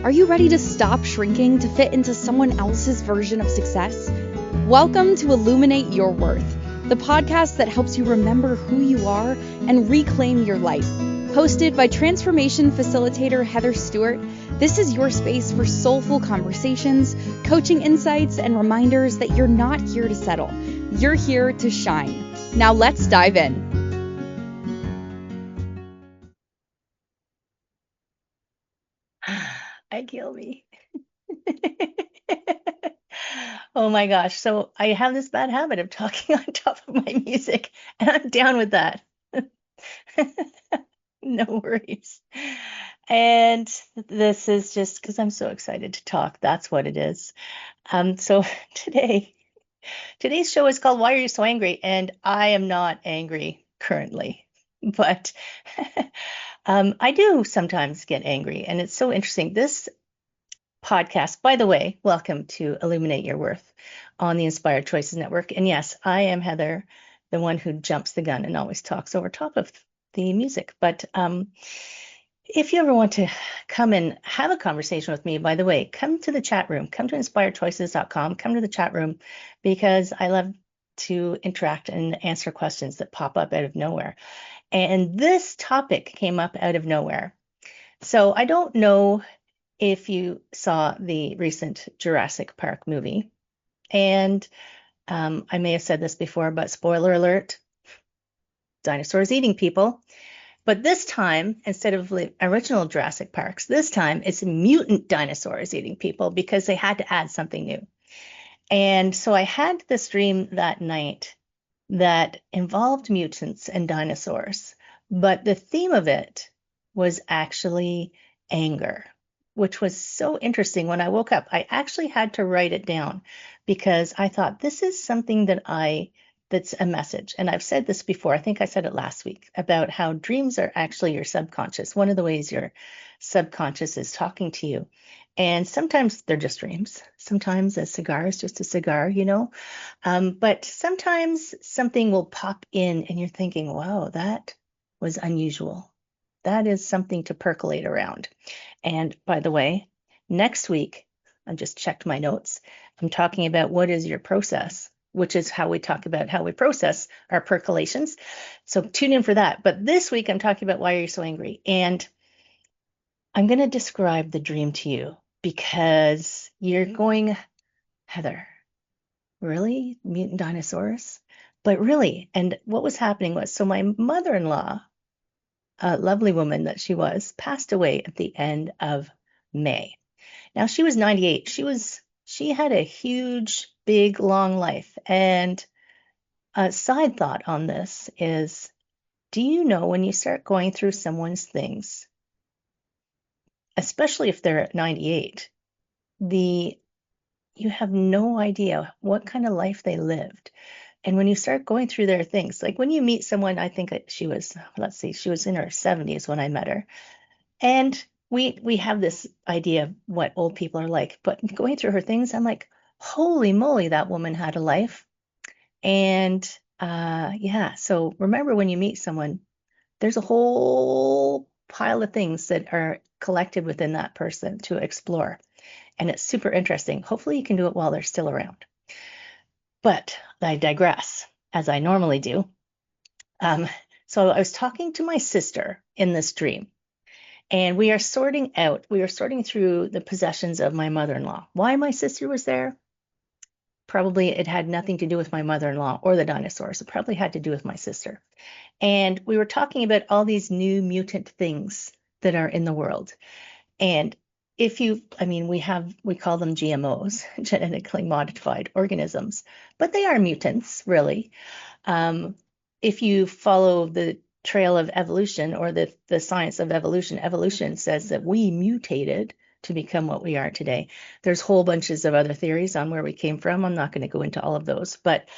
Are you ready to stop shrinking to fit into someone else's version of success? Welcome to Illuminate Your Worth, the podcast that helps you remember who you are and reclaim your life. Hosted by transformation facilitator Heather Stewart, this is your space for soulful conversations, coaching insights, and reminders that you're not here to settle. You're here to shine. Now let's dive in. I kill me. Oh my gosh. So I have this bad habit of talking on top of my music, and I'm down with that. No worries. And this is just because I'm so excited to talk. That's what it is. So today's show is called Why Are You So Angry? And I am not angry currently, but I do sometimes get angry, and it's so interesting. This podcast, by the way, welcome to Illuminate Your Worth on the Inspired Choices Network. And yes, I am Heather, the one who jumps the gun and always talks over top of the music. But if you ever want to come and have a conversation with me, by the way, come to the chat room, come to inspiredchoices.com, come to the chat room, because I love to interact and answer questions that pop up out of nowhere. And this topic came up out of nowhere. So I don't know if you saw the recent Jurassic Park movie. And I may have said this before, but spoiler alert, dinosaurs eating people. But this time, instead of the original Jurassic Parks, this time it's mutant dinosaurs eating people because they had to add something new. And so I had this dream that night that involved mutants and dinosaurs, but the theme of it was actually anger, which was so interesting. When I woke up, I actually had to write it down because I thought this is something that's a message. And I've said this before. I think I said it last week about how dreams are actually your subconscious. One of the ways your subconscious is talking to you. And sometimes they're just dreams. Sometimes a cigar is just a cigar, but sometimes something will pop in and you're thinking, wow, that was unusual. That is something to percolate around. And by the way, next week, I just checked my notes. I'm talking about what is your process, which is how we talk about how we process our percolations. So tune in for that. But this week, I'm talking about why are you so angry? And I'm going to describe the dream to you because you're going, Heather, really? Mutant dinosaurs? But really, and what was happening was, so my mother-in-law, a lovely woman that she was, passed away at the end of May. Now she was 98. She had a huge, big, long life. And a side thought on this is, do you know when you start going through someone's things, especially if they're at 98, you have no idea what kind of life they lived. And when you start going through their things, like when you meet someone, I think she was in her 70s when I met her. And we have this idea of what old people are like. But going through her things, I'm like, holy moly, that woman had a life. And yeah, so remember when you meet someone, there's a whole pile of things that are collected within that person to explore. And it's super interesting. Hopefully you can do it while they're still around. But I digress, as I normally do. So I was talking to my sister in this dream, and we were sorting through the possessions of my mother-in-law. Why my sister was there? Probably it had nothing to do with my mother-in-law or the dinosaurs. It probably had to do with my sister. And we were talking about all these new mutant things that are in the world. And we call them GMOs, genetically modified organisms, but they are mutants, really. If you follow the trail of evolution or the science of evolution, evolution says that we mutated to become what we are today. There's whole bunches of other theories on where we came from. I'm not going to go into all of those, but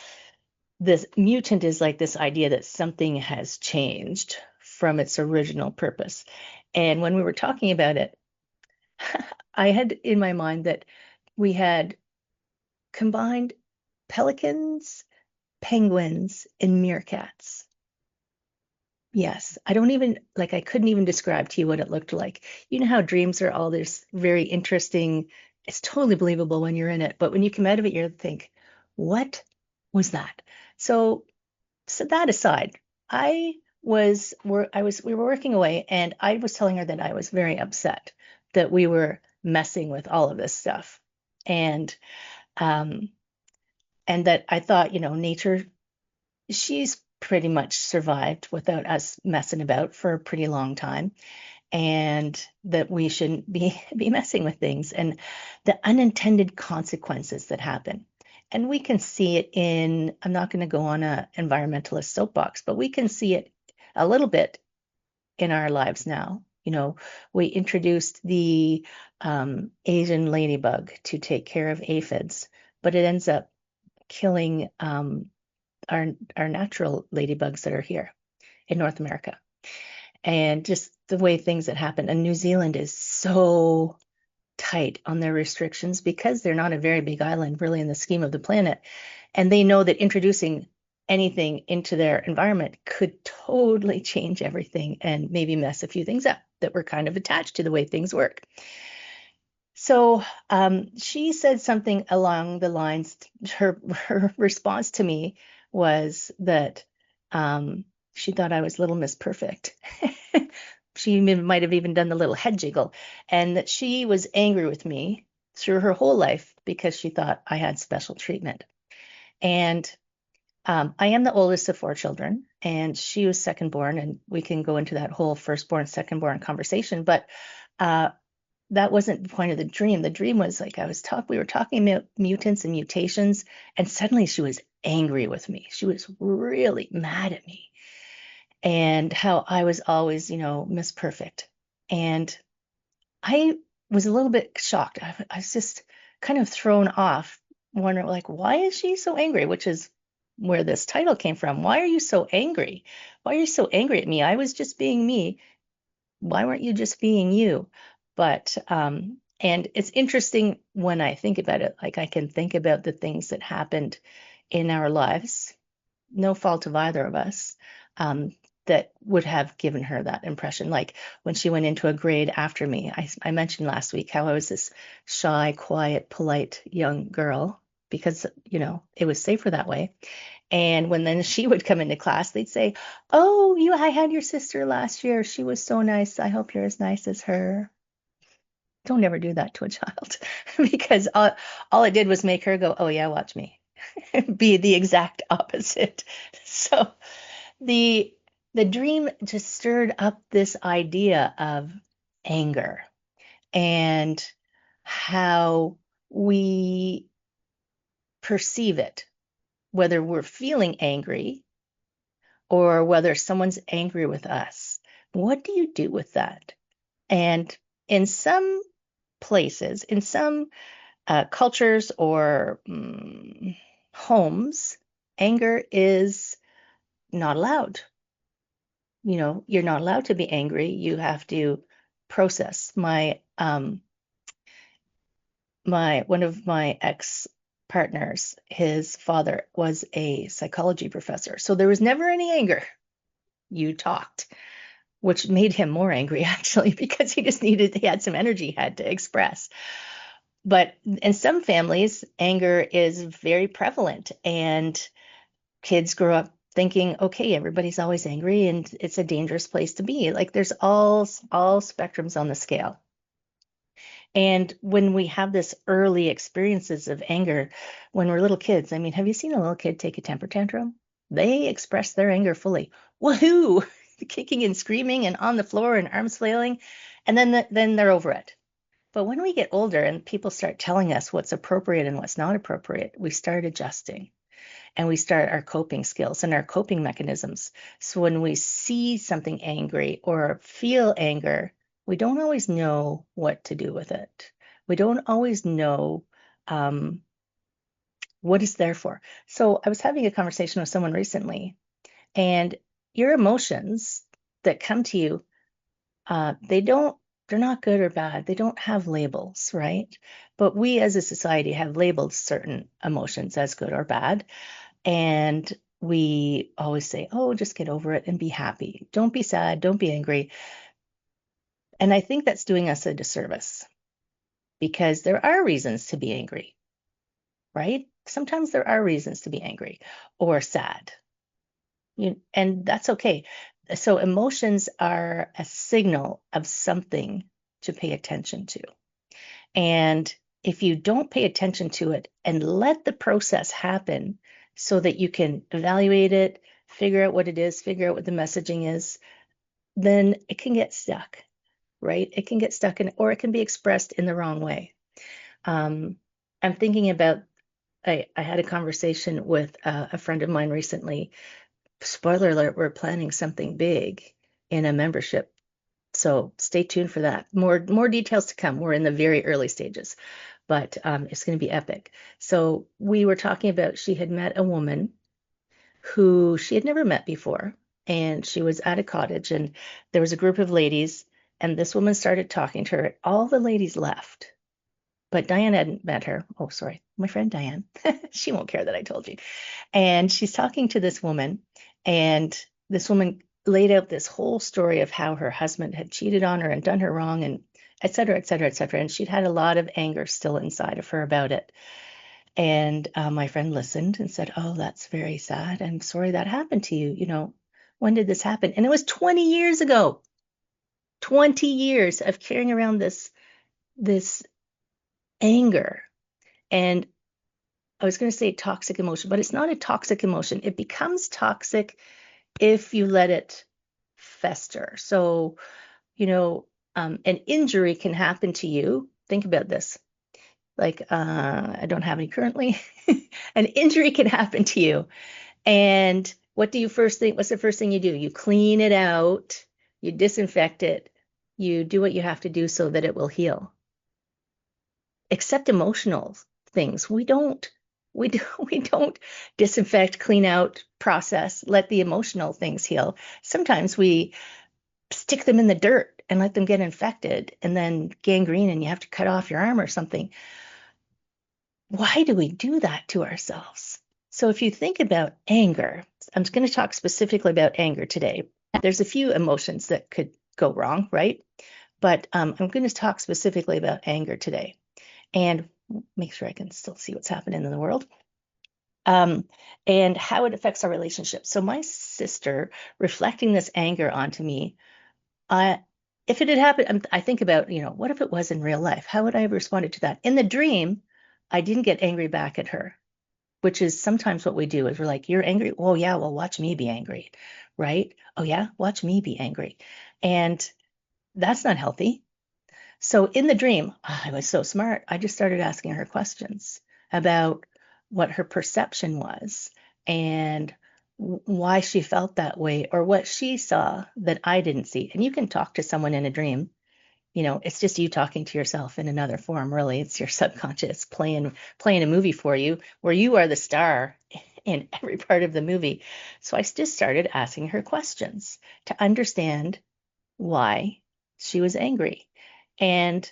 this mutant is like this idea that something has changed from its original purpose. And when we were talking about it, I had in my mind that we had combined pelicans, penguins, and meerkats. Yes. I don't even like I couldn't even describe to you what it looked like. You know how dreams are all this very interesting. It's totally believable when you're in it, but when you come out of it, you think, what was that? So, so that aside, we were working away and I was telling her that I was very upset that we were messing with all of this stuff. And um and that I thought, nature, she's pretty much survived without us messing about for a pretty long time, and that we shouldn't be messing with things and the unintended consequences that happen. And we can see it in, I'm not going to go on a environmentalist soapbox, but we can see it a little bit in our lives now. We introduced the Asian ladybug to take care of aphids, but it ends up killing our natural ladybugs that are here in North America. And just the way things that happen. And New Zealand is so tight on their restrictions because they're not a very big island, really, in the scheme of the planet. And they know that introducing anything into their environment could totally change everything and maybe mess a few things up that were kind of attached to the way things work. So she said something along the lines, her response to me was that she thought I was Little Miss Perfect. She might have even done the little head jiggle, and that she was angry with me through her whole life because she thought I had special treatment. And I am the oldest of four children, and she was second born, and we can go into that whole firstborn, second-born conversation. But uh, that wasn't the point of the dream. The dream was like we were talking about mutants and mutations, and suddenly she was angry with me. She was really mad at me and how I was always, Miss Perfect. And I was a little bit shocked. I was just kind of thrown off, wondering, like, why is she so angry? Which is where this title came from. Why are you so angry? Why are you so angry at me? I was just being me. Why weren't you just being you? But and it's interesting when I think about it, like I can think about the things that happened in our lives, no fault of either of us, um, that would have given her that impression. Like when she went into a grade after me, I mentioned last week how I was this shy, quiet, polite young girl because, it was safer that way. And when then she would come into class, they'd say, "Oh, I had your sister last year. She was so nice. I hope you're as nice as her." Don't ever do that to a child because all it did was make her go, "Oh yeah, watch me." Be the exact opposite. So the the dream just stirred up this idea of anger and how we perceive it, whether we're feeling angry or whether someone's angry with us. What do you do with that? And in some places, in some cultures or homes, anger is not allowed. You're not allowed to be angry. You have to process. My one of my ex partners, his father was a psychology professor, so there was never any anger. You talked, which made him more angry actually, because he had some energy he had to express. But in some families, anger is very prevalent, and kids grow up thinking, okay, everybody's always angry and it's a dangerous place to be. Like there's all spectrums on the scale. And when we have this early experiences of anger when we're little kids, I mean, have you seen a little kid take a temper tantrum? They express their anger fully. Woohoo! Kicking and screaming and on the floor and arms flailing, and then they're over it. But when we get older and people start telling us what's appropriate and what's not appropriate, we start adjusting and we start our coping skills and our coping mechanisms. So when we see something angry or feel anger, we don't always know what to do with it. We don't always know what it's there for. So I was having a conversation with someone recently, and your emotions that come to you, they're not good or bad. They don't have labels, right? But we as a society have labeled certain emotions as good or bad. And we always say, oh, just get over it and be happy. Don't be sad. Don't be angry. And I think that's doing us a disservice because there are reasons to be angry, right? Sometimes there are reasons to be angry or sad, and that's okay. So emotions are a signal of something to pay attention to. And if you don't pay attention to it and let the process happen so that you can evaluate it, figure out what it is, figure out what the messaging is, then it can get stuck, right? It can get stuck in, or it can be expressed in the wrong way. I'm thinking about, I had a conversation with a friend of mine recently. Spoiler alert, we're planning something big in a membership. So stay tuned for that. More details to come. We're in the very early stages, but it's going to be epic. So we were talking about she had met a woman who she had never met before, and she was at a cottage, and there was a group of ladies, and this woman started talking to her. All the ladies left, but Diane hadn't met her. Oh, sorry, my friend Diane. She won't care that I told you. And she's talking to this woman, and this woman laid out this whole story of how her husband had cheated on her and done her wrong, and et cetera, et cetera, et cetera. And she'd had a lot of anger still inside of her about it. And my friend listened and said, oh, that's very sad. I'm sorry that happened to you. When did this happen? And it was 20 years ago. 20 years of carrying around this anger. And I was going to say toxic emotion, but it's not a toxic emotion. It becomes toxic if you let it fester. So, an injury can happen to you. Think about this. Like, I don't have any currently. An injury can happen to you. And what do you first think? What's the first thing you do? You clean it out, you disinfect it, you do what you have to do so that it will heal. Except emotional things. We don't disinfect, clean out, process, let the emotional things heal. Sometimes we stick them in the dirt and let them get infected and then gangrene and you have to cut off your arm or something. Why do we do that to ourselves? So if you think about anger, I'm going to talk specifically about anger today. There's a few emotions that could go wrong, right? But I'm going to talk specifically about anger today and make sure I can still see what's happening in the world. And how it affects our relationship. So my sister reflecting this anger onto me, if it had happened, I think about, what if it was in real life? How would I have responded to that? In the dream, I didn't get angry back at her, which is sometimes what we do is we're like, you're angry? Oh, yeah, well, watch me be angry, right? Oh, yeah, watch me be angry. And that's not healthy. So in the dream, I was so smart. I just started asking her questions about what her perception was and why she felt that way or what she saw that I didn't see. And you can talk to someone in a dream. It's just you talking to yourself in another form, really. It's your subconscious playing a movie for you where you are the star in every part of the movie. So I just started asking her questions to understand why she was angry. And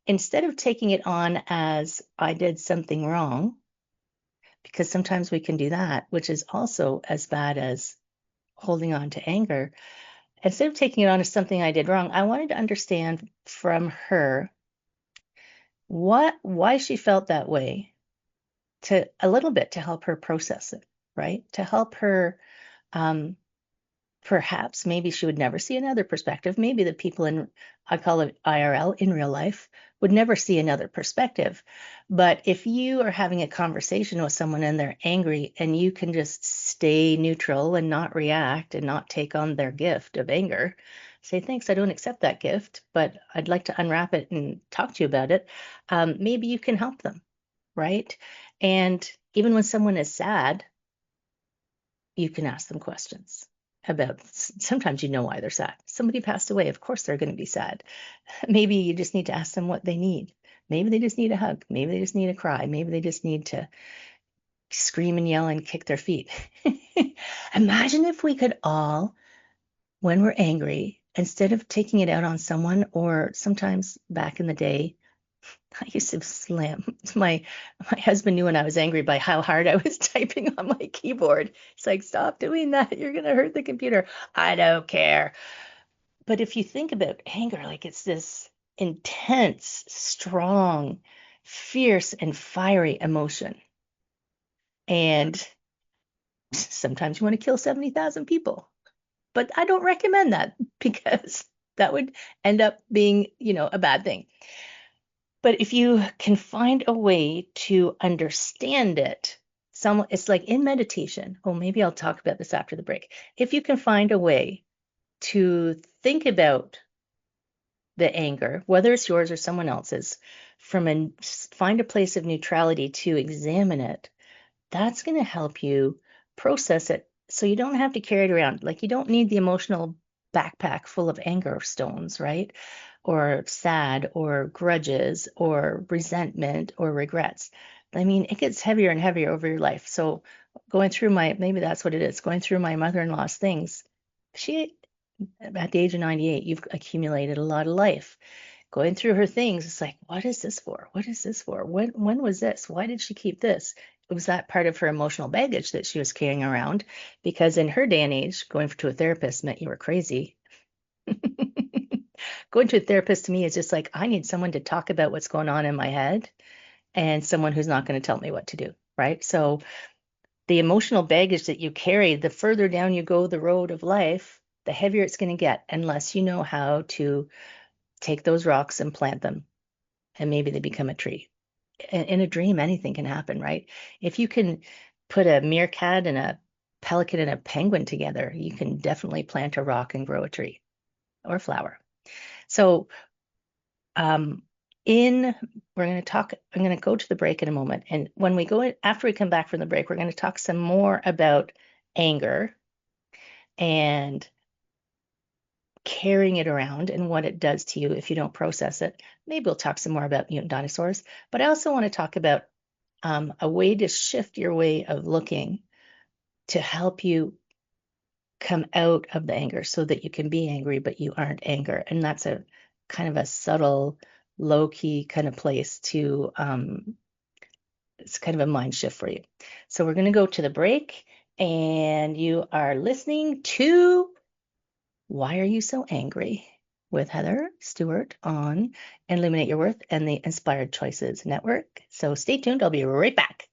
instead of taking it on as I did something wrong, because sometimes we can do that, which is also as bad as holding on to anger, instead of taking it on as something I did wrong, I wanted to understand from her why she felt that way, to a little bit to help her process it, right? To help her perhaps maybe she would never see another perspective. Maybe the people in, I call it IRL, in real life, would never see another perspective. But if you are having a conversation with someone and they're angry and you can just stay neutral and not react and not take on their gift of anger, say, thanks, I don't accept that gift, but I'd like to unwrap it and talk to you about it. Maybe you can help them, right? And even when someone is sad, you can ask them questions about, sometimes why they're sad. Somebody passed away, of course they're going to be sad. Maybe you just need to ask them what they need. Maybe they just need a hug. Maybe they just need a cry. Maybe they just need to scream and yell and kick their feet. Imagine if we could all, when we're angry, instead of taking it out on someone, or sometimes back in the day, I used to slam. My husband knew when I was angry by how hard I was typing on my keyboard. It's like, stop doing that. You're gonna hurt the computer. I don't care. But if you think about anger, like it's this intense, strong, fierce, and fiery emotion. And sometimes you want to kill 70,000 people. But I don't recommend that because that would end up being, a bad thing. But if you can find a way to understand it, it's like in meditation. Oh, maybe I'll talk about this after the break. If you can find a way to think about the anger, whether it's yours or someone else's, find a place of neutrality to examine it, that's going to help you process it so you don't have to carry it around. Like you don't need the emotional backpack full of anger stones, right? Or sad or grudges or resentment or regrets. I mean, it gets heavier and heavier over your life. So maybe that's what it is, going through my mother-in-law's things. At the age of 98, you've accumulated a lot of life. Going through her things, it's like, what is this for? What is this for? When was this? Why did she keep this? It was that part of her emotional baggage that she was carrying around, because in her day and age, going to a therapist meant you were crazy. Going to a therapist to me is just like, I need someone to talk about what's going on in my head and someone who's not going to tell me what to do, right? So the emotional baggage that you carry, the further down you go the road of life, the heavier it's going to get, unless you know how to take those rocks and plant them, and maybe they become a tree. In a dream, anything can happen, right? If you can put a meerkat and a pelican and a penguin together, you can definitely plant a rock and grow a tree or a flower. So I'm going to go to the break in a moment. And when we go in, after we come back from the break, we're going to talk some more about anger and carrying it around and what it does to you if you don't process it. Maybe we'll talk some more about mutant dinosaurs, but I also want to talk about a way to shift your way of looking to help you come out of the anger so that you can be angry, but you aren't anger. And that's a kind of a subtle, low-key kind of place to, it's kind of a mind shift for you. So we're going to go to the break, and you are listening to Why Are You So Angry? With Heather Stewart on Illuminate Your Worth and the Inspired Choices Network. So stay tuned. I'll be right back.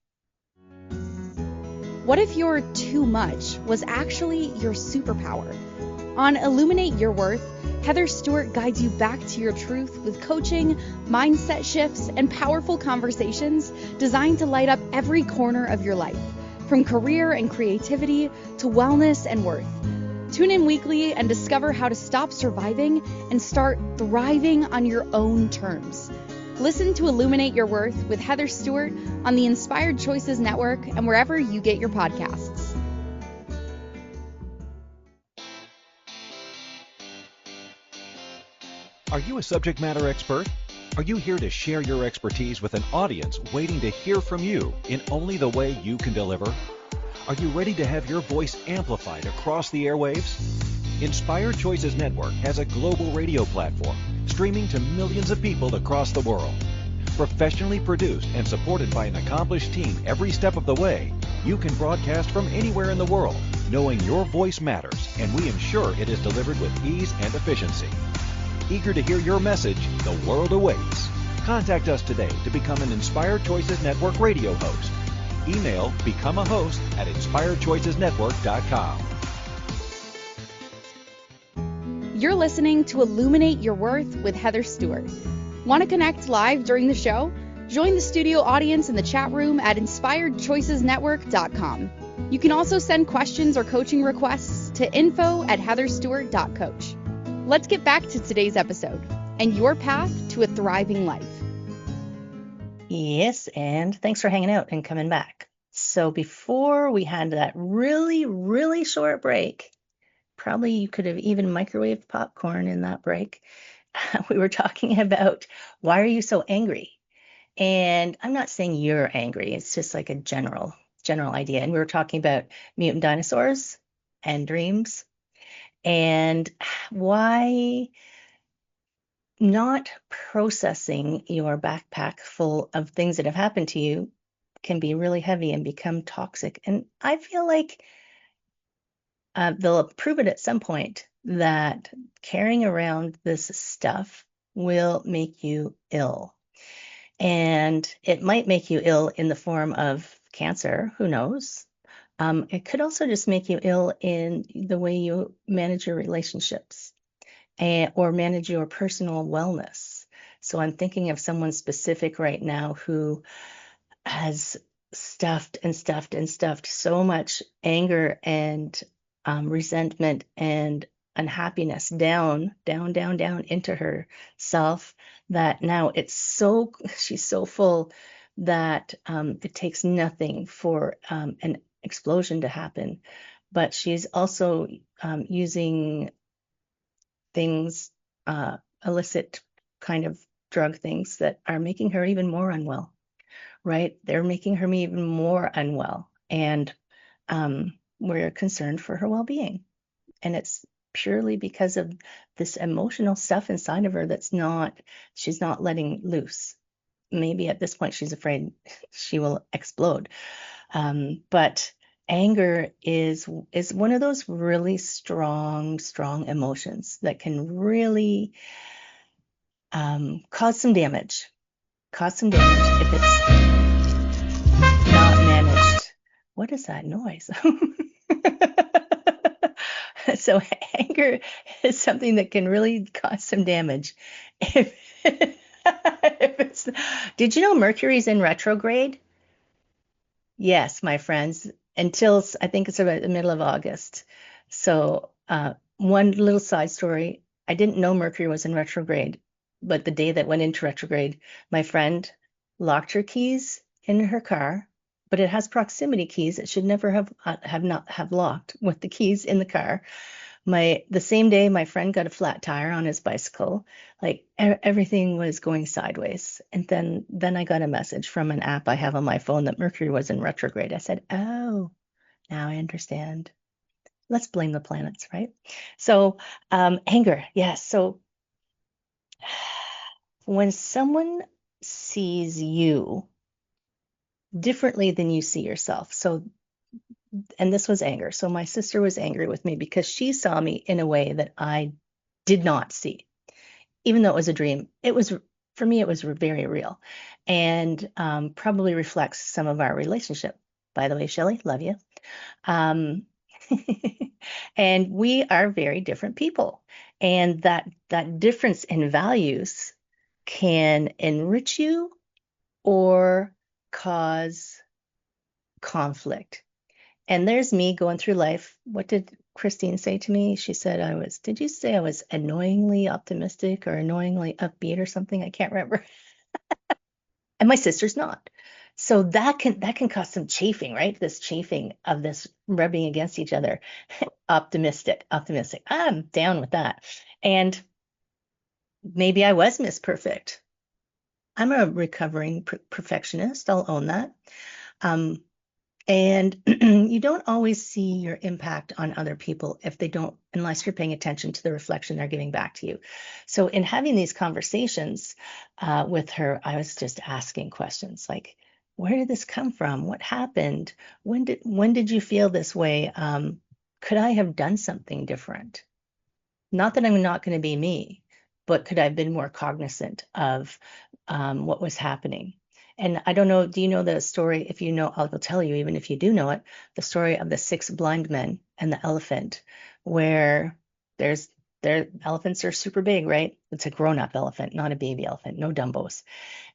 What if your too much was actually your superpower? On Illuminate Your Worth, Heather Stewart guides you back to your truth with coaching, mindset shifts, and powerful conversations designed to light up every corner of your life, from career and creativity to wellness and worth. Tune in weekly and discover how to stop surviving and start thriving on your own terms. Listen to Illuminate Your Worth with Heather Stewart on the Inspired Choices Network and wherever you get your podcasts. Are you a subject matter expert? Are you here to share your expertise with an audience waiting to hear from you in only the way you can deliver? Are you ready to have your voice amplified across the airwaves? Inspired Choices Network has a global radio platform streaming to millions of people across the world. Professionally produced and supported by an accomplished team every step of the way, you can broadcast from anywhere in the world, knowing your voice matters, and we ensure it is delivered with ease and efficiency. Eager to hear your message, the world awaits. Contact us today to become an Inspired Choices Network radio host. Email become a host at inspiredchoicesnetwork.com. You're listening to Illuminate Your Worth with Heather Stewart. Want to connect live during the show? Join the studio audience in the chat room at inspiredchoicesnetwork.com. You can also send questions or coaching requests to info@heatherstewart.coach. Let's get back to today's episode and your path to a thriving life. Yes, and thanks for hanging out and coming back. So before we had that really, really short break, probably you could have even microwaved popcorn in that break. We were talking about why are you so angry? And I'm not saying you're angry. It's just like a general idea. And we were talking about mutant dinosaurs and dreams and why not processing your backpack full of things that have happened to you can be really heavy and become toxic. And I feel like they'll prove it at some point that carrying around this stuff will make you ill. And it might make you ill in the form of cancer, who knows? It could also just make you ill in the way you manage your relationships or manage your personal wellness. So I'm thinking of someone specific right now who has stuffed and stuffed and stuffed so much anger and resentment and unhappiness down into herself that now she's so full that it takes nothing for an explosion to happen. But she's also using things, illicit kind of drug things that are making her even more unwell, right? They're making her even more unwell. And we're concerned for her well-being. And it's purely because of this emotional stuff inside of her she's not letting loose. Maybe at this point she's afraid she will explode. But anger is one of those really strong emotions that can really cause some damage if it's not managed. What is that noise? So anger is something that can really cause some damage. Did you know Mercury's in retrograde? Yes, my friends, until I think it's about the middle of August. So, one little side story. I didn't know Mercury was in retrograde, but the day that went into retrograde, my friend locked her keys in her car, but it has proximity keys. It should never have locked with the keys in the car. The same day my friend got a flat tire on his bicycle, like everything was going sideways. And then I got a message from an app I have on my phone that Mercury was in retrograde. I said, "Oh, now I understand. Let's blame the planets, right?" So, anger, yes. So when someone sees you differently than you see yourself, and this was anger. So my sister was angry with me because she saw me in a way that I did not see. Even though it was a dream, for me, it was very real, and probably reflects some of our relationship. By the way, Shelley, love you. And we are very different people, and that difference in values can enrich you or cause conflict. And there's me going through life. What did Christine say to me? She said did you say I was annoyingly optimistic or annoyingly upbeat or something? I can't remember. And my sister's not. So that can cause some chafing, right? This chafing of this rubbing against each other. Optimistic. I'm down with that. And maybe I was Miss Perfect. I'm a recovering perfectionist. I'll own that. And you don't always see your impact on other people unless you're paying attention to the reflection they're giving back to you. So in having these conversations with her, I was just asking questions like, where did this come from? What happened? When did you feel this way? Could I have done something different? Not that I'm not going to be me, but could I have been more cognizant of what was happening? And I don't know, do you know the story? If you know, I'll tell you, even if you do know it, the story of the 6 blind men and the elephant, where their elephants are super big, right? It's a grown-up elephant, not a baby elephant, no Dumbos.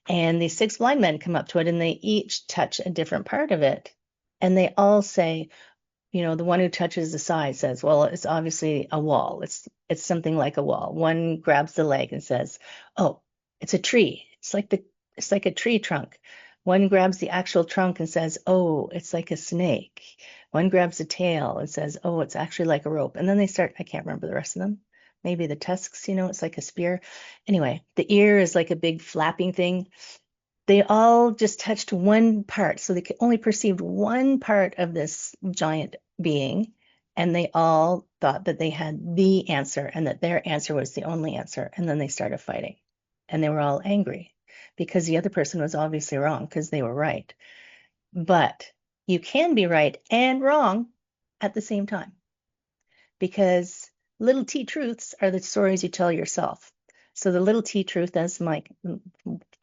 And these 6 blind men come up to it and they each touch a different part of it. And they all say, the one who touches the side says, well, it's obviously a wall. It's something like a wall. One grabs the leg and says, oh, it's a tree. It's like a tree trunk. One grabs the actual trunk and says, oh, it's like a snake. One grabs the tail and says, oh, it's actually like a rope. And then they start, I can't remember the rest of them. Maybe the tusks, it's like a spear. Anyway, the ear is like a big flapping thing. They all just touched one part. So they only perceived one part of this giant being. And they all thought that they had the answer and that their answer was the only answer. And then they started fighting. And they were all angry because the other person was obviously wrong because they were right. But you can be right and wrong at the same time, because little T truths are the stories you tell yourself. So the little T truth, as my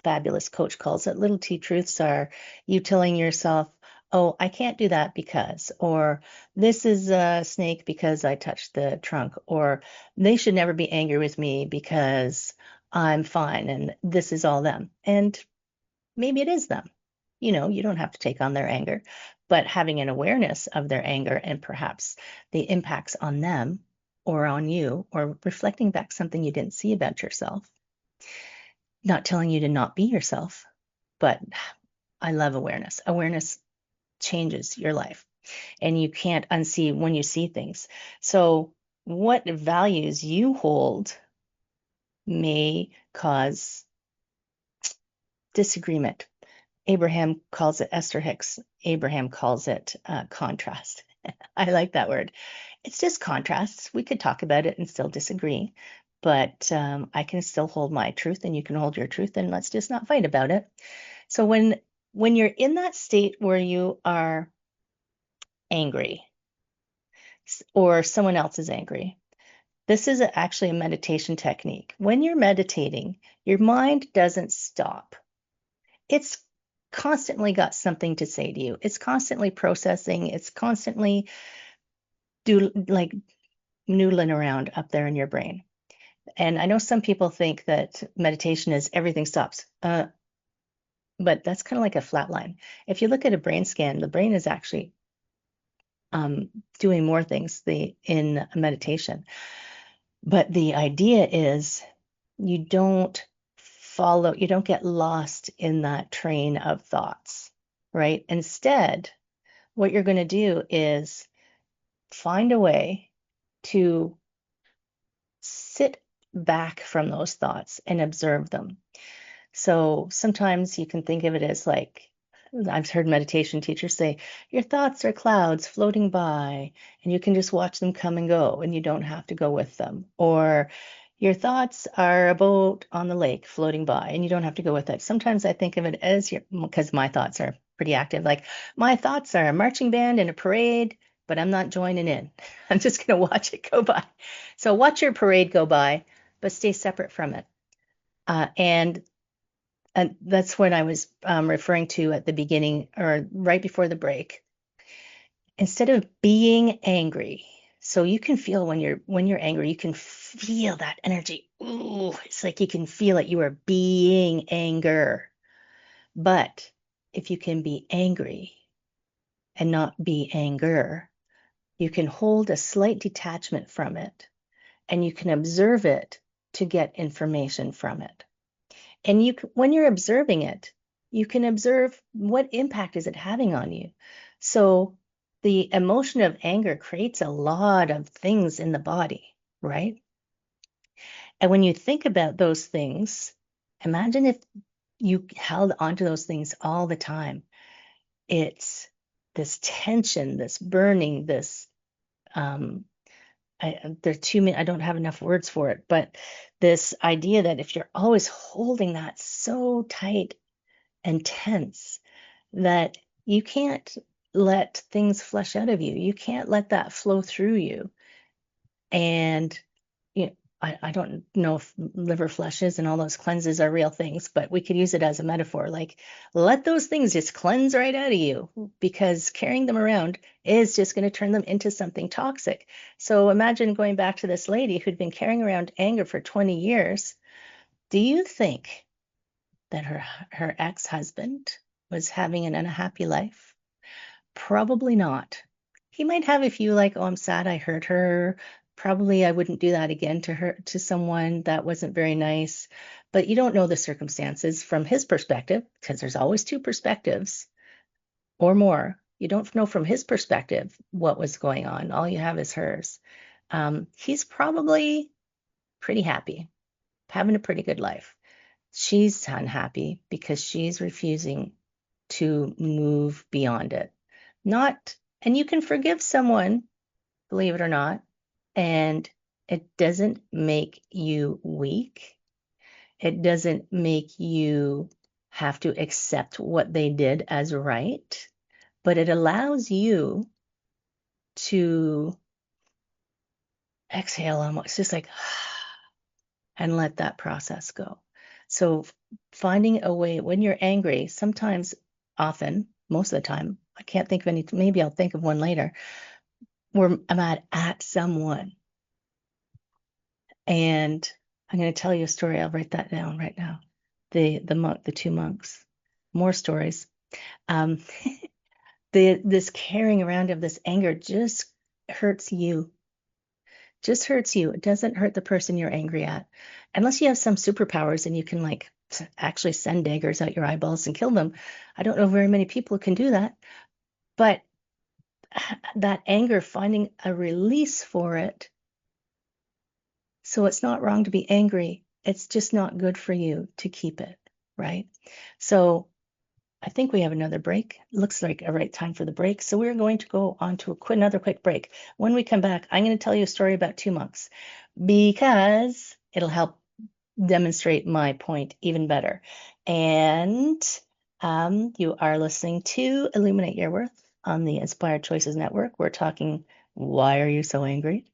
fabulous coach calls it, little T truths are you telling yourself, oh, I can't do that because, or this is a snake because I touched the trunk, or they should never be angry with me because I'm fine and this is all them. And maybe it is them. You don't have to take on their anger, but having an awareness of their anger and perhaps the impacts on them or on you, or reflecting back something you didn't see about yourself, not telling you to not be yourself, but I love awareness. Awareness changes your life, and you can't unsee when you see things. So what values you hold may cause disagreement. Abraham calls it, Esther Hicks, Abraham calls it contrast. I like that word. It's just contrasts. We could talk about it and still disagree, but I can still hold my truth and you can hold your truth, and let's just not fight about it. So when you're in that state where you are angry or someone else is angry, this is actually a meditation technique. When you're meditating, your mind doesn't stop. It's constantly got something to say to you. It's constantly processing. It's constantly noodling around up there in your brain. And I know some people think that meditation is everything stops, but that's kind of like a flat line. If you look at a brain scan, the brain is actually doing more things in meditation. But the idea is you don't get lost in that train of thoughts, right? Instead, what you're going to do is find a way to sit back from those thoughts and observe them. So sometimes you can think of it as like, I've heard meditation teachers say, your thoughts are clouds floating by, and you can just watch them come and go, and you don't have to go with them. Or your thoughts are a boat on the lake floating by, and you don't have to go with it. Sometimes I think of it as because my thoughts are pretty active, like my thoughts are a marching band in a parade, but I'm not joining in. I'm just going to watch it go by. So watch your parade go by, but stay separate from it. And that's what I was referring to at the beginning or right before the break. Instead of being angry, so you can feel when you're angry, you can feel that energy. Ooh, it's like you can feel it. You are being anger. But if you can be angry and not be anger, you can hold a slight detachment from it, and you can observe it to get information from it. And when you're observing it, you can observe what impact is it having on you. So the emotion of anger creates a lot of things in the body, right? And when you think about those things, imagine if you held onto those things all the time. It's this tension, this burning, this there are too many, I don't have enough words for it, but this idea that if you're always holding that so tight and tense that you can't let things flush out of you, you can't let that flow through you. And I don't know if liver flushes and all those cleanses are real things, but we could use it as a metaphor. Like, let those things just cleanse right out of you, because carrying them around is just going to turn them into something toxic. So imagine going back to this lady who'd been carrying around anger for 20 years. Do you think that her ex-husband was having an unhappy life? Probably not. He might have a few like, oh, I'm sad I hurt her. Probably I wouldn't do that again to someone that wasn't very nice. But you don't know the circumstances from his perspective, because there's always two perspectives or more. You don't know from his perspective what was going on. All you have is hers. He's probably pretty happy, having a pretty good life. She's unhappy because she's refusing to move beyond it. And you can forgive someone believe it or not. And it doesn't make you weak. It doesn't make you have to accept what they did as right, but it allows you to exhale almost, just like, and let that process go. So finding a way when you're angry, sometimes, often, most of the time, I can't think of any, maybe I'll think of one later, where I'm at someone. And I'm going to tell you a story. I'll write that down right now. The two monks, more stories. Um, this carrying around of this anger just hurts you. Just hurts you. It doesn't hurt the person you're angry at. Unless you have some superpowers and you can like actually send daggers out your eyeballs and kill them. I don't know very many people who can do that. But that anger, finding a release for it. So it's not wrong to be angry. It's just not good for you to keep it, right? So I think we have another break. Looks like a right time for the break. So we're going to go on to another quick break. When we come back, I'm going to tell you a story about 2 monks because it'll help demonstrate my point even better. And you are listening to Illuminate Your Worth on the Inspired Choices Network. We're talking, why are you so angry?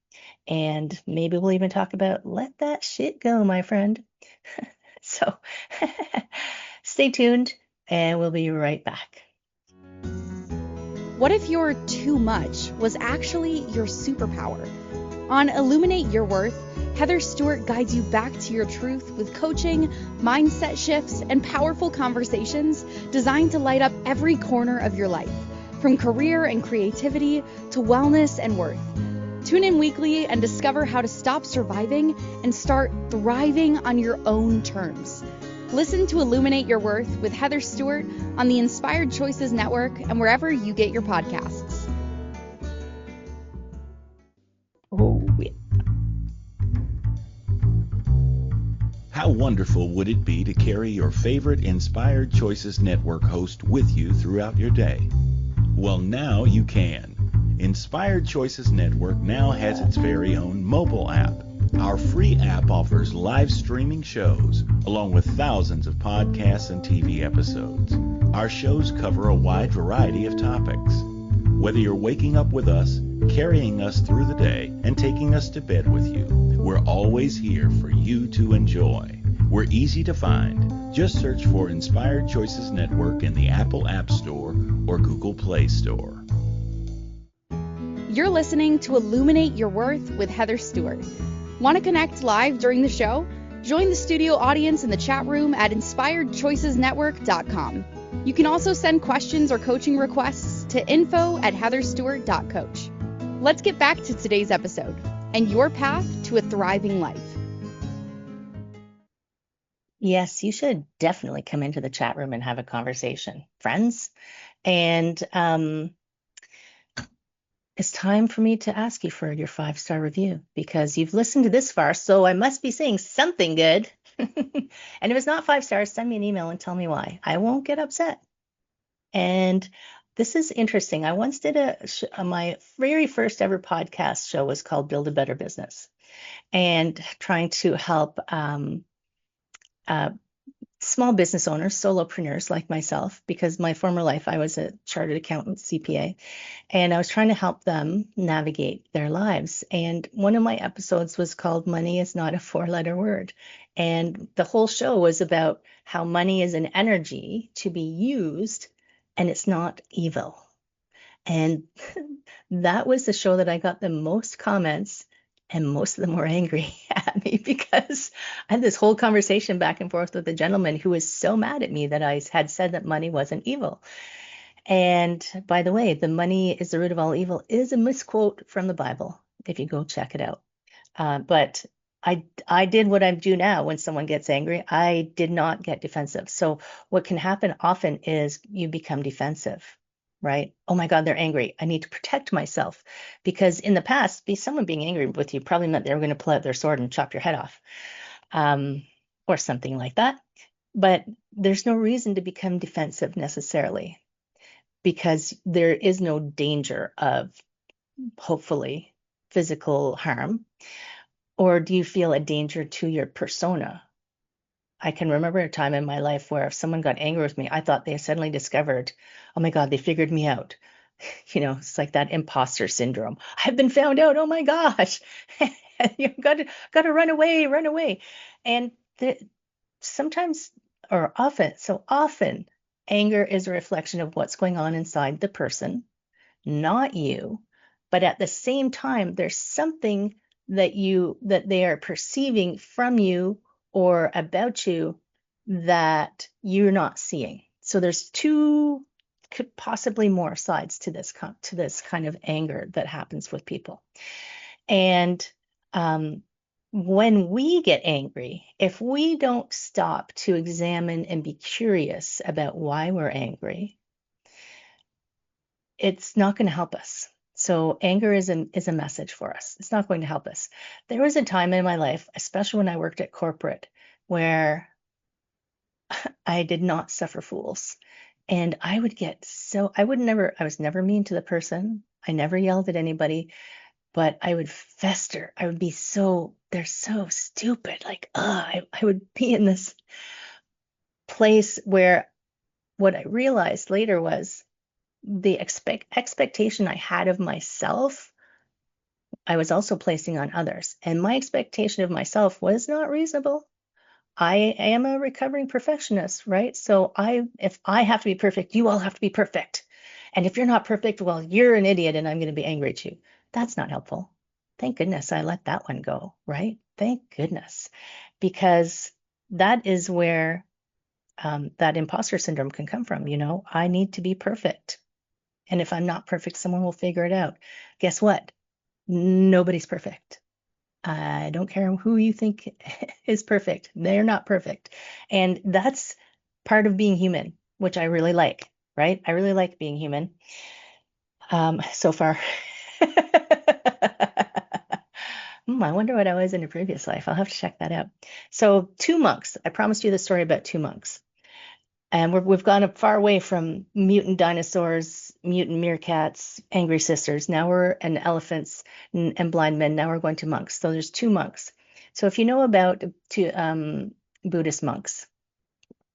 And maybe we'll even talk about let that shit go, my friend. So stay tuned and we'll be right back. What if your too much was actually your superpower? On Illuminate Your Worth, Heather Stewart guides you back to your truth with coaching, mindset shifts, and powerful conversations designed to light up every corner of your life, from career and creativity to wellness and worth. Tune in weekly and discover how to stop surviving and start thriving on your own terms. Listen to Illuminate Your Worth with Heather Stewart on the Inspired Choices Network and wherever you get your podcasts. Oh, yeah. How wonderful would it be to carry your favorite Inspired Choices Network host with you throughout your day? Well, now you can. Inspired Choices Network now has its very own mobile app. Our free app offers live streaming shows, along with thousands of podcasts and TV episodes. Our shows cover a wide variety of topics. Whether you're waking up with us, carrying us through the day, and taking us to bed with you, we're always here for you to enjoy. We're easy to find. Just search for Inspired Choices Network in the Apple App Store or Google Play Store. You're listening to Illuminate Your Worth with Heather Stewart. Want to connect live during the show? Join the studio audience in the chat room at inspiredchoicesnetwork.com. You can also send questions or coaching requests to info@heatherstewart.coach. Let's get back to today's episode and your path to a thriving life. Yes, you should definitely come into the chat room and have a conversation, friends. And it's time for me to ask you for your 5-star review because you've listened to this far, so I must be saying something good. And if it's not 5 stars, send me an email and tell me why. I won't get upset. And this is interesting. I once did my very first ever podcast show was called Build a Better Business, and trying to help small business owners, solopreneurs like myself, because my former life, I was a chartered accountant, CPA, and I was trying to help them navigate their lives. And one of my episodes was called Money is Not a 4-Letter Word. And the whole show was about how money is an energy to be used and it's not evil. And that was the show that I got the most comments, and most of them were angry at me because I had this whole conversation back and forth with a gentleman who was so mad at me that I had said that money wasn't evil. And by the way, the money is the root of all evil is a misquote from the Bible, if you go check it out. But I did what I do now when someone gets angry. I did not get defensive. So what can happen often is you become defensive. Right? Oh my God, they're angry. I need to protect myself. Because in the past, someone being angry with you probably meant they were going to pull out their sword and chop your head off, or something like that. But there's no reason to become defensive necessarily, because there is no danger of, hopefully, physical harm, or do you feel a danger to your persona? I can remember a time in my life where if someone got angry with me, I thought they suddenly discovered, oh my God, they figured me out. It's like that imposter syndrome. I've been found out. Oh my gosh. You got to run away, run away. And sometimes, or often, so often, anger is a reflection of what's going on inside the person, not you. But at the same time, there's something that they are perceiving from you or about you that you're not seeing. So there's two, could possibly more sides to this kind of anger that happens with people. And when we get angry, if we don't stop to examine and be curious about why we're angry, it's not going to help us. So anger is a message for us. It's not going to help us. There was a time in my life, especially when I worked at corporate, where I did not suffer fools. And I would get I was never mean to the person. I never yelled at anybody, but I would fester. I would be they're so stupid. Like, I would be in this place where what I realized later was the expectation I had of myself, I was also placing on others. And my expectation of myself was not reasonable. I am a recovering perfectionist, right? So if I have to be perfect, you all have to be perfect. And if you're not perfect, well, you're an idiot and I'm going to be angry at you. That's not helpful. Thank goodness I let that one go, right? Thank goodness. Because that is where that imposter syndrome can come from. I need to be perfect. And if I'm not perfect, someone will figure it out. Guess what? Nobody's perfect. I don't care who you think is perfect. They're not perfect. And that's part of being human, which I really like, right? I really like being human so far. I wonder what I was in a previous life. I'll have to check that out. So 2 monks. I promised you the story about 2 monks. And we've gone far away from mutant dinosaurs, mutant meerkats, angry sisters. Now and elephants and blind men. Now we're going to monks. So there's 2 monks. So if you know about Buddhist monks,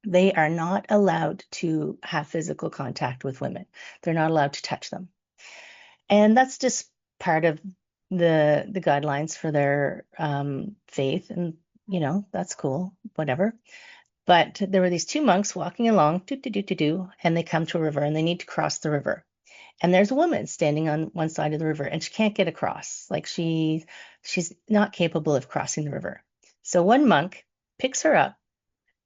they are not allowed to have physical contact with women. They're not allowed to touch them. And that's just part of the guidelines for their faith. And, that's cool, whatever. But there were these 2 monks walking along, and they come to a river and they need to cross the river. And there's a woman standing on one side of the river and she can't get across. Like she's not capable of crossing the river. So one monk picks her up,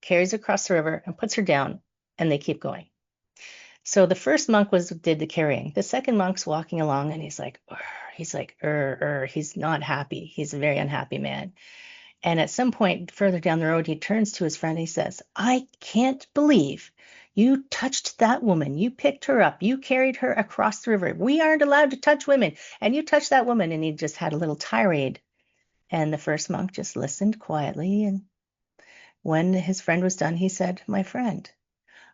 carries her across the river and puts her down, and they keep going. So the first monk did the carrying. The second monk's walking along and he's like, he's not happy. He's a very unhappy man. And at some point further down the road, he turns to his friend and he says, I can't believe you touched that woman. You picked her up. You carried her across the river. We aren't allowed to touch women. And you touched that woman. And he just had a little tirade. And the first monk just listened quietly. And when his friend was done, he said, my friend,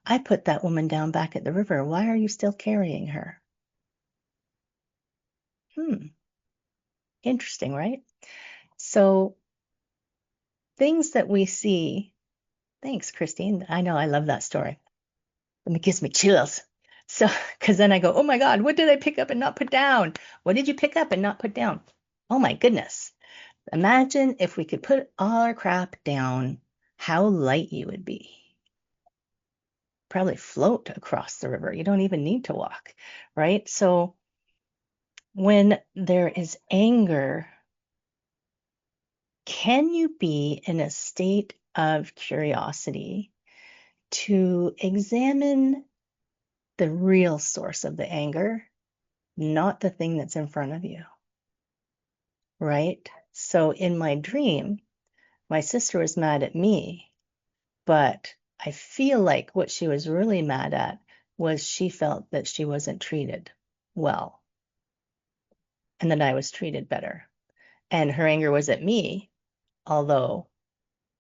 I put that woman down back at the river. Why are you still carrying her? Interesting, right? So things that we see. Thanks, Christine. I know I love that story. It gives me chills. So, because then I go, oh my God, what did I pick up and not put down? What did you pick up and not put down? Oh my goodness. Imagine if we could put all our crap down, how light you would be. Probably float across the river. You don't even need to walk, right? So when there is anger, can you be in a state of curiosity to examine the real source of the anger, not the thing that's in front of you, right? So in my dream, my sister was mad at me, but I feel like what she was really mad at was she felt that she wasn't treated well and that I was treated better. And her anger was at me, although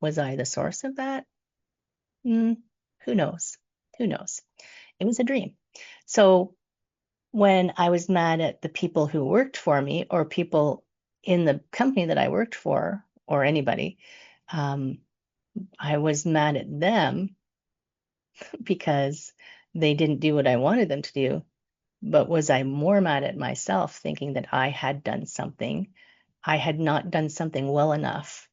was I the source of that? Who knows? Who knows? It was a dream. So when I was mad at the people who worked for me or people in the company that I worked for, or anybody, I was mad at them because they didn't do what I wanted them to do. But was I more mad at myself thinking that I had done something? I had not done something well enough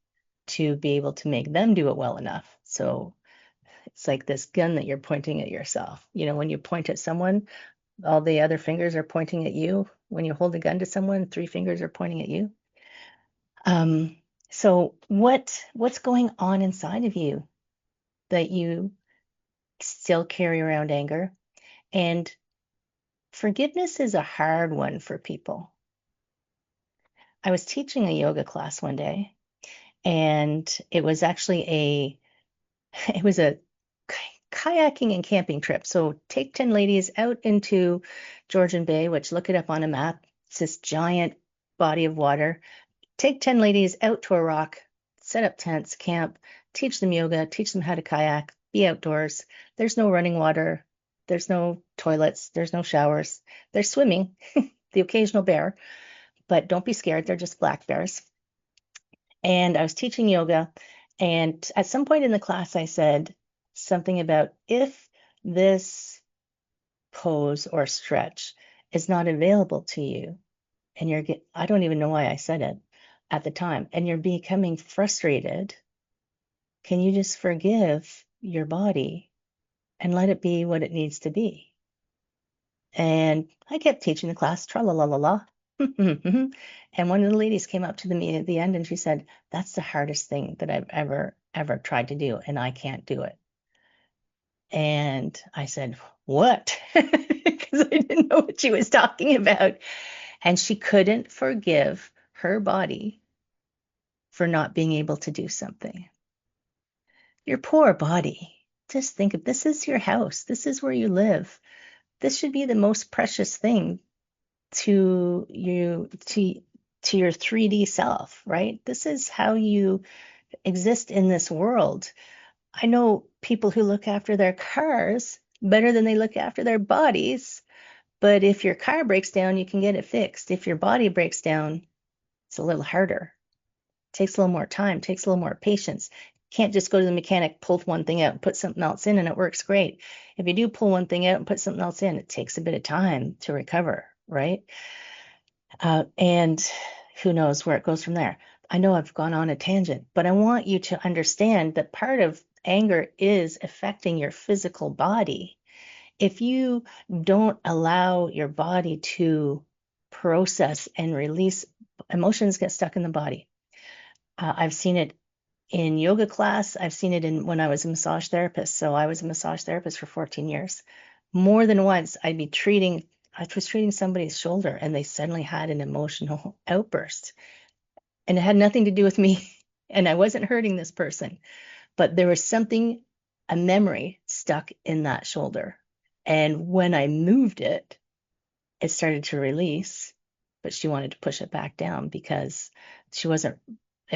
to be able to make them do it well enough. So it's like this gun that you're pointing at yourself. When you point at someone, all the other fingers are pointing at you. When you hold a gun to someone, 3 fingers are pointing at you. So what's going on inside of you that you still carry around anger? And forgiveness is a hard one for people. I was teaching a yoga class one day, and it was actually it was a kayaking and camping trip. So take 10 ladies out into Georgian Bay, which, look it up on a map. It's this giant body of water. Take 10 ladies out to a rock, set up tents, camp, teach them yoga, teach them how to kayak, be outdoors. There's no running water. There's no toilets. There's no showers. There's swimming, the occasional bear, but don't be scared. They're just black bears. And I was teaching yoga. And at some point in the class, I said something about, if this pose or stretch is not available to you, and I don't even know why I said it at the time, and you're becoming frustrated, can you just forgive your body and let it be what it needs to be? And I kept teaching the class, tra la la la la. And one of the ladies came up to me at the end and she said, "That's the hardest thing that I've ever tried to do, and I can't do it." And I said, "What?" Because I didn't know what she was talking about. And she couldn't forgive her body for not being able to do something. Your poor body. Just think of, this is your house. This is where you live. This should be the most precious thing to you, to your 3D self, right? This is how you exist in this world. I know people who look after their cars better than they look after their bodies, but if your car breaks down, you can get it fixed. If your body breaks down, it's a little harder. Takes a little more time, takes a little more patience. Can't just go to the mechanic, pull one thing out and put something else in, and it works great. If you do pull one thing out and put something else in, it takes a bit of time to recover, right? And who knows where it goes from there. I know I've gone on a tangent, but I want you to understand that part of anger is affecting your physical body. If you don't allow your body to process and release, emotions get stuck in the body. I've seen it in yoga class. I've seen it when I was a massage therapist. So I was a massage therapist for 14 years. More than once, I was treating somebody's shoulder and they suddenly had an emotional outburst. And it had nothing to do with me. And I wasn't hurting this person, but there was something, a memory stuck in that shoulder. And when I moved it, it started to release, but she wanted to push it back down because she wasn't,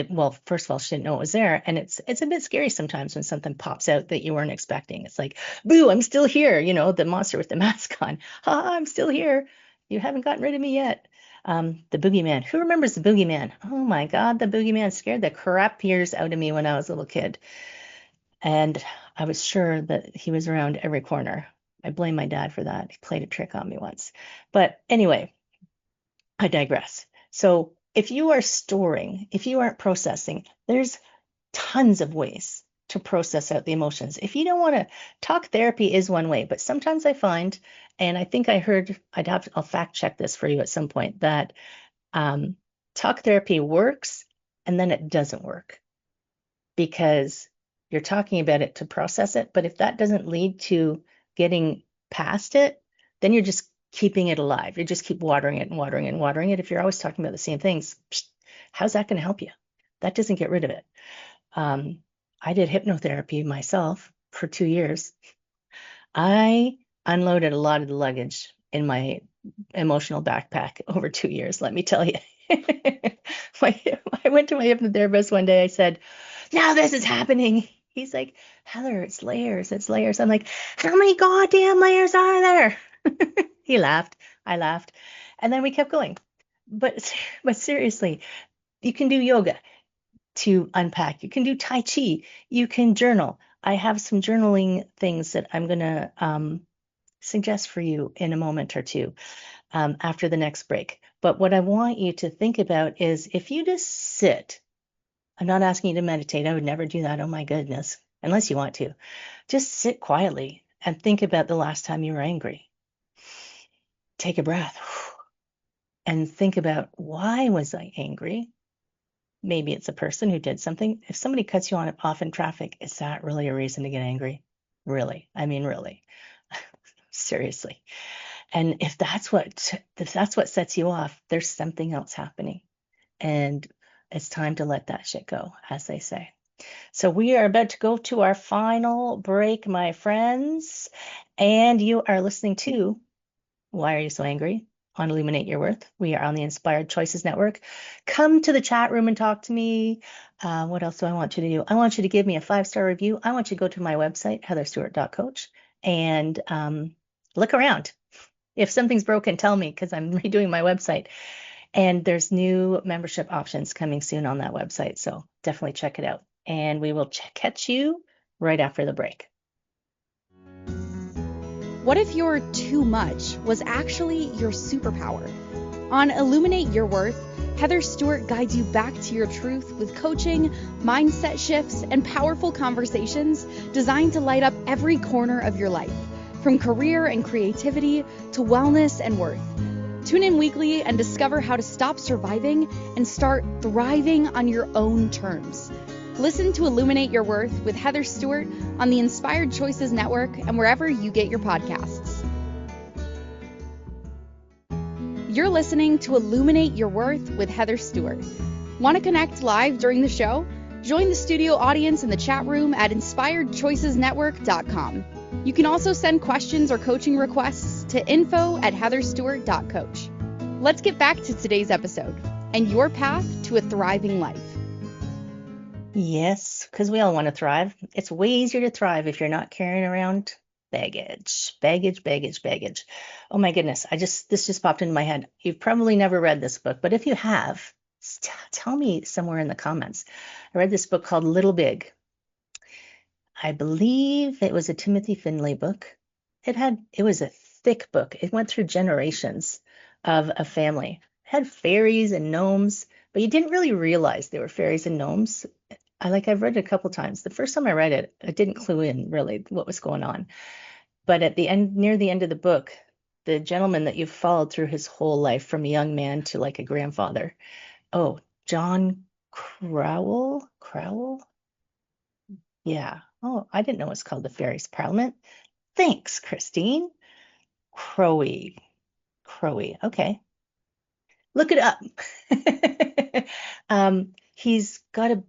well, first of all, she didn't know it was there. And it's a bit scary sometimes when something pops out that you weren't expecting. It's like, boo, I'm still here. The monster with the mask on. Ha, I'm still here. You haven't gotten rid of me yet. The boogeyman. Who remembers the boogeyman? Oh my God, the boogeyman scared the crap ears out of me when I was a little kid. And I was sure that he was around every corner. I blame my dad for that. He played a trick on me once. But anyway, I digress. So if you aren't processing, there's tons of ways to process out the emotions. If you don't want to, talk therapy is one way, but sometimes I find, and I think I heard, I'll fact check this for you at some point, that talk therapy works and then it doesn't work because you're talking about it to process it. But if that doesn't lead to getting past it, then you're just keeping it alive. You just keep watering it and watering it and watering it. If you're always talking about the same things, how's that going to help you? That doesn't get rid of it. I did hypnotherapy myself for 2 years. I unloaded a lot of the luggage in my emotional backpack over 2 years, let me tell you. I went to my hypnotherapist one day. I said, "Now this is happening." He's like, "Heather, it's layers. It's layers." I'm like, "How many goddamn layers are there?" He laughed. I laughed. And then we kept going. but seriously, you can do yoga to unpack. You can do Tai Chi. You can journal. I have some journaling things that I'm going to suggest for you in a moment or two after the next break. But what I want you to think about is if you just sit, I'm not asking you to meditate. I would never do that. Oh my goodness. Unless you want to. Just sit quietly and think about the last time you were angry. Take a breath and think about, why was I angry? Maybe it's a person who did something. If somebody cuts you off in traffic, is that really a reason to get angry? Really? I mean, really. Seriously. And if that's what sets you off, there's something else happening. And it's time to let that shit go, as they say. So we are about to go to our final break, my friends. And you are listening to Why Are You So Angry? On Illuminate Your Worth. We are on the Inspired Choices Network. Come to the chat room and talk to me. What else do I want you to do? I want you to give me a 5-star review. I want you to go to my website, heatherstewart.coach, and look around. If something's broken, tell me, because I'm redoing my website. And there's new membership options coming soon on that website. So definitely check it out. And we will catch you right after the break. What if your too much was actually your superpower? On Illuminate Your Worth, Heather Stewart guides you back to your truth with coaching, mindset shifts, and powerful conversations designed to light up every corner of your life, from career and creativity to wellness and worth. Tune in weekly and discover how to stop surviving and start thriving on your own terms. Listen to Illuminate Your Worth with Heather Stewart on the Inspired Choices Network and wherever you get your podcasts. You're listening to Illuminate Your Worth with Heather Stewart. Want to connect live during the show? Join the studio audience in the chat room at inspiredchoicesnetwork.com. You can also send questions or coaching requests to info@heatherstewart.coach. Let's get back to today's episode and your path to a thriving life. Yes, because we all want to thrive. It's way easier to thrive if you're not carrying around baggage. Oh my goodness, this just popped into my head. You've probably never read this book, but if you have, tell me somewhere in the comments. I read this book called Little Big. I believe it was a Timothy Finley book. It was a thick book. It went through generations of a family. It had fairies and gnomes, but you didn't really realize they were fairies and gnomes. I've read it a couple times. The first time I read it, I didn't clue in really what was going on. But at the end, near the end of the book, the gentleman that you've followed through his whole life, from a young man to like a grandfather. Oh, John Crowell? Yeah. Oh, I didn't know it's called the Fairies Parliament. Thanks, Christine. Crowy. Okay. Look it up. He's got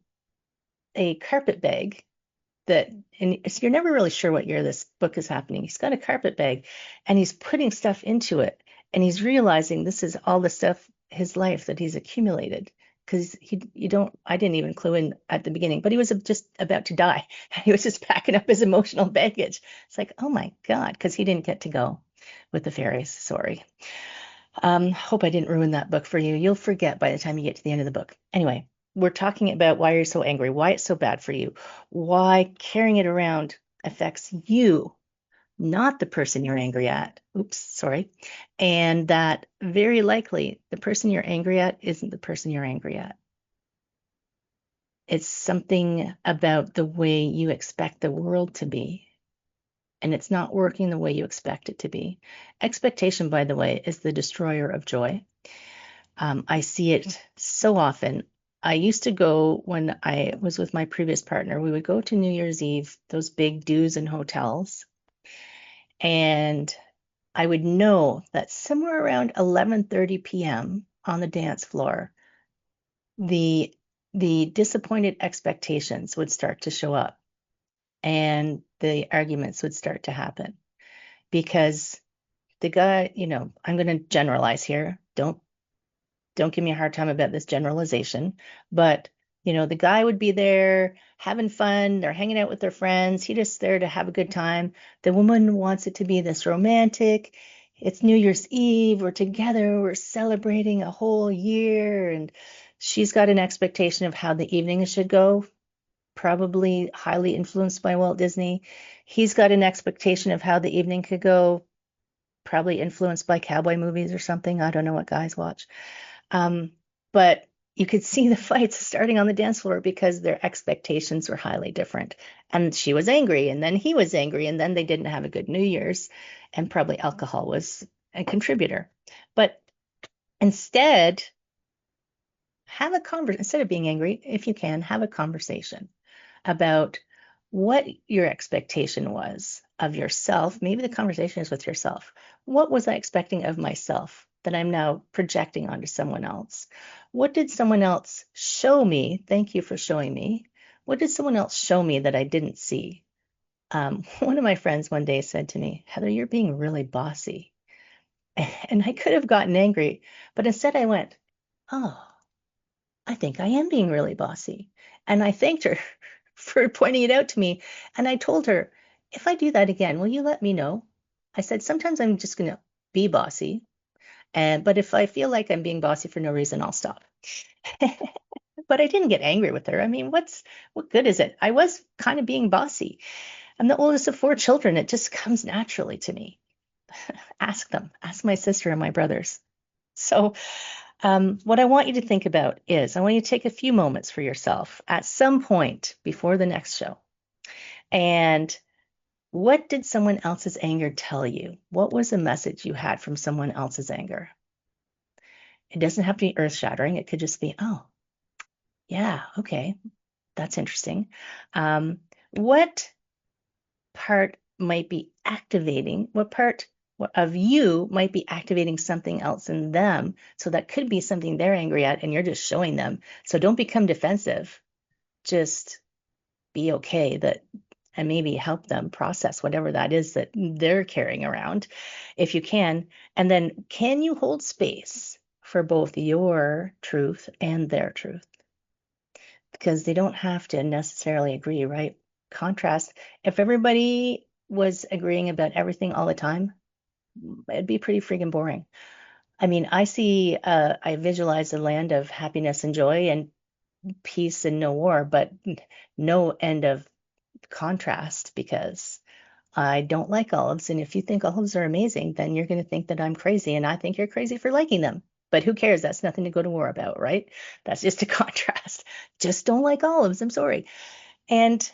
a carpet bag and so you're never really sure what year this book is happening. He's got a carpet bag and he's putting stuff into it, and he's realizing this is all the stuff, his life that he's accumulated. Because I didn't even clue in at the beginning, but he was just about to die. He was just packing up his emotional baggage. It's like, oh my God, because he didn't get to go with the fairies. Sorry. Hope I didn't ruin that book for you. You'll forget by the time you get to the end of the book. Anyway, we're talking about why you're so angry, why it's so bad for you, why carrying it around affects you, not the person you're angry at. Oops, sorry. And that very likely the person you're angry at isn't the person you're angry at. It's something about the way you expect the world to be. And it's not working the way you expect it to be. Expectation, by the way, is the destroyer of joy. I see it so often. I used to go, when I was with my previous partner, we would go to New Year's Eve, those big do's and hotels. And I would know that somewhere around 11:30 p.m. on the dance floor, the disappointed expectations would start to show up and the arguments would start to happen. Because the guy, I'm going to generalize here. Don't give me a hard time about this generalization, but the guy would be there having fun. They're hanging out with their friends. He's just there to have a good time. The woman wants it to be this romantic. it's New Year's Eve, we're together, we're celebrating a whole year, and she's got an expectation of how the evening should go, probably highly influenced by Walt Disney. He's got an expectation of how the evening could go, probably influenced by cowboy movies or something. I don't know what guys watch. But you could see the fights starting on the dance floor because their expectations were highly different. And she was angry, and then he was angry, and then they didn't have a good New Year's, and probably alcohol was a contributor. But instead, instead of being angry, if you can, have a conversation about what your expectation was of yourself. Maybe the conversation is with yourself. What was I expecting of myself that I'm now projecting onto someone else? What did someone else show me? Thank you for showing me. What did someone else show me that I didn't see? One of my friends one day said to me, Heather, you're being really bossy. And I could have gotten angry, but instead I went, oh, I think I am being really bossy. And I thanked her for pointing it out to me. And I told her, if I do that again, will you let me know? I said, sometimes I'm just going to be bossy. But if I feel like I'm being bossy for no reason, I'll stop. But I didn't get angry with her. I mean, what good is it? I was kind of being bossy. I'm the oldest of 4 children. It just comes naturally to me. Ask them. Ask my sister and my brothers. So what I want you to think about is I want you to take a few moments for yourself at some point before the next show. And what did someone else's anger tell you? What was the message you had from someone else's anger? It doesn't have to be earth-shattering. It could just be, oh, yeah, okay, that's interesting. What part might be activating? What part of you might be activating something else in them? So that could be something they're angry at and you're just showing them. So don't become defensive. Just be okay and maybe help them process whatever that is that they're carrying around if you can. And then can you hold space for both your truth and their truth? Because they don't have to necessarily agree, right? Contrast. If everybody was agreeing about everything all the time, it'd be pretty freaking boring. I mean, I visualize a land of happiness and joy and peace and no war, but no end of contrast because I don't like olives. And if you think olives are amazing, then you're going to think that I'm crazy. And I think you're crazy for liking them. But who cares? That's nothing to go to war about, right? That's just a contrast. Just don't like olives. I'm sorry. And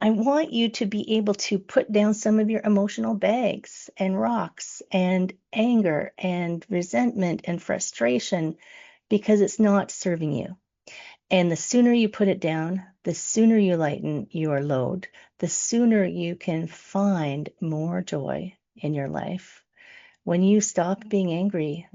I want you to be able to put down some of your emotional bags and rocks and anger and resentment and frustration because it's not serving you. And the sooner you put it down, the sooner you lighten your load, the sooner you can find more joy in your life. When you stop being angry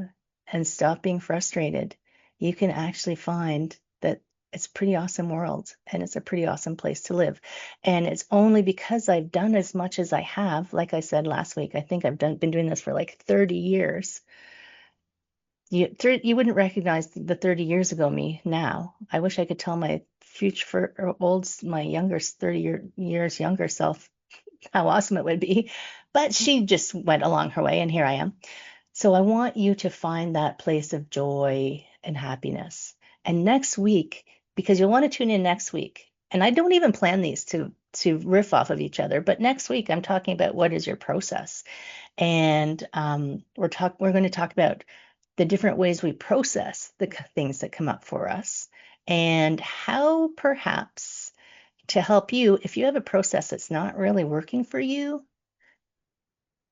and stop being frustrated, you can actually find that it's a pretty awesome world and it's a pretty awesome place to live. And it's only because I've done as much as I have, like I said last week, I think I've been doing this for like 30 years. You wouldn't recognize the 30 years ago me now. I wish I could tell my my younger 30 years younger self how awesome it would be. But she just went along her way and here I am. So I want you to find that place of joy and happiness. And next week, because you'll want to tune in next week, and I don't even plan these to riff off of each other, but next week I'm talking about what is your process. And we're going to talk about the different ways we process the things that come up for us and how perhaps to help you, if you have a process that's not really working for you,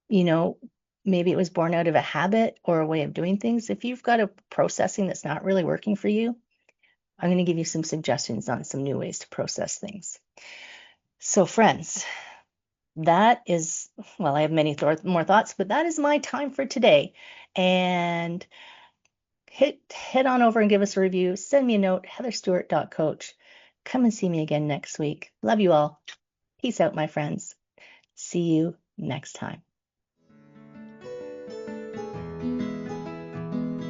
maybe it was born out of a habit or a way of doing things. If you've got a processing that's not really working for you, I'm going to give you some suggestions on some new ways to process things. So friends, that is, well, I have many more thoughts, but that is my time for today. And head on over and give us a review. Send me a note, heatherstewart.coach. Come and see me again next week. Love you all. Peace out, my friends. See you next time.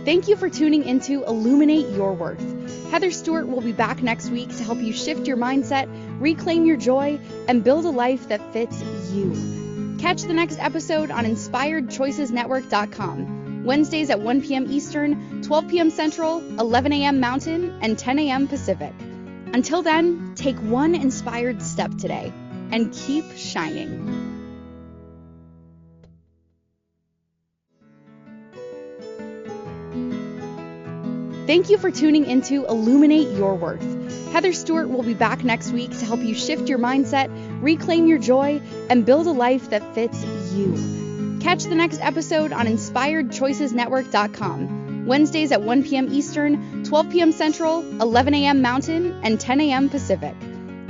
Thank you for tuning into Illuminate Your Worth. Heather Stewart will be back next week to help you shift your mindset, reclaim your joy, and build a life that fits you. Catch the next episode on inspiredchoicesnetwork.com, Wednesdays at 1 p.m. Eastern, 12 p.m. Central, 11 a.m. Mountain, and 10 a.m. Pacific. Until then, take one inspired step today and keep shining. Thank you for tuning into Illuminate Your Worth. Heather Stewart will be back next week to help you shift your mindset, reclaim your joy, and build a life that fits you. Catch the next episode on inspiredchoicesnetwork.com, Wednesdays at 1 p.m. Eastern, 12 p.m. Central, 11 a.m. Mountain, and 10 a.m. Pacific.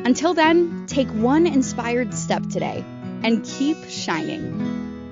Until then, take one inspired step today and keep shining.